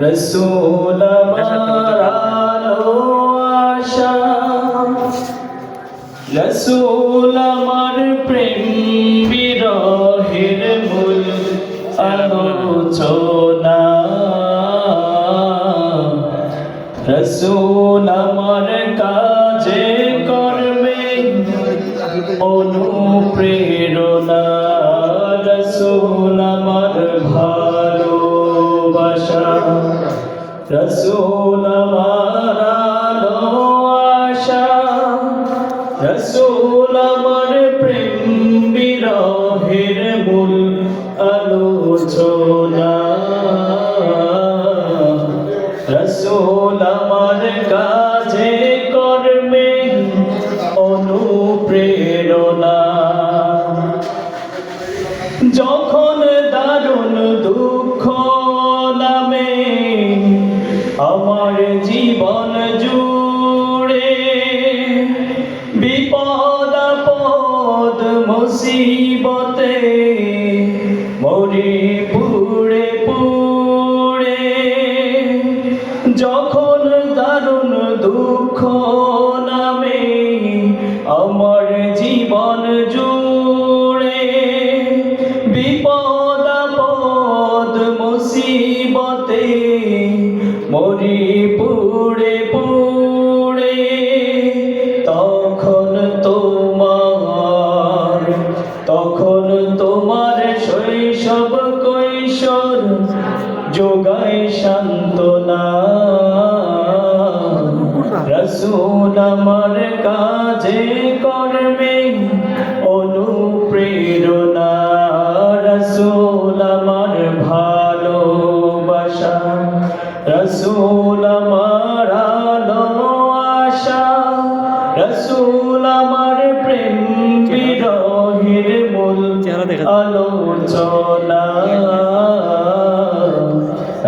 রসুল আমার আলো আশা, রসুল আমার প্রেম বিরহের মূল আলোচনা, রসুল আমার কাজে কর্মে অনুপ্রেরণা, রসুল আমার ভালোবাসা, রসুল আমার আলো আশা, রসুল আমার প্রেম বিরহের মূল আলোচনা, রসুল আমার কাজে কর্মে অনুপ্রেরণা। যখন দারুণ দুঃখ নামে আমার জীবন জুড়ে, বিপদ আপদ মুসিবতে মরি পুড়ে পুড়ে, যখন দারুণ দুঃখ নামে আমার জীবন জুড়ে, বিপদ আপদ মুসিবতে মরি পুড়ে পুড়ে, তখন তোমার শৈশব কৈশোর যোগায় সান্ত্বনা, রসুল আমার কাজে কর্মে অনুপ্রেরণা, রসুল আমার ভালোবাসা, রসুল আমার আলো আশা, রসুল আমার প্রেম বিরহের মূল আলোচনা,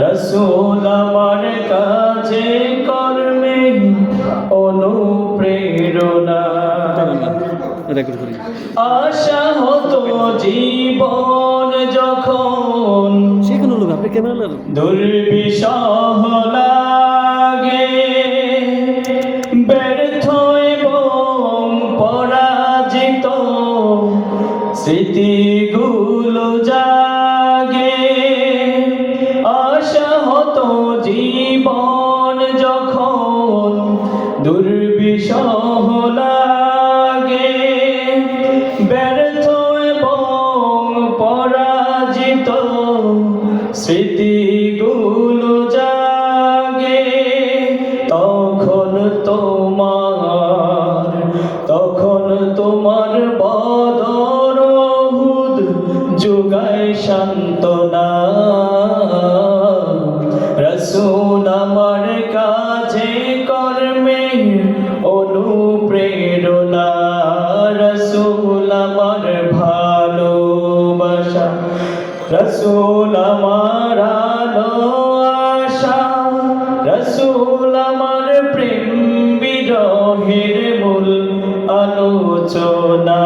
রসুল আমার কাজে কর্মে অনুপ্রেরণা। আশা হতো জীবন যখন দুর্বিষহ লাগে, ব্যর্থ এবং পরাজিত স্মৃতিগুলো জাগে, আশা হতো জীবন যখন দুর্বিষহ লাগে, ব্যর্থ এবং পরাজিত স্মৃতিগুলো জাগে, তখন তোমার বদর উহুদ যোগায় সান্ত্বনা, রসুল আমার কাজে কর্মে অনুপ্রেরণা, রসুল আমার ভালোবাসা, রসুল আমার আলো আশা, রসুল আমার প্রেম বিরহের মূল আলোচনা।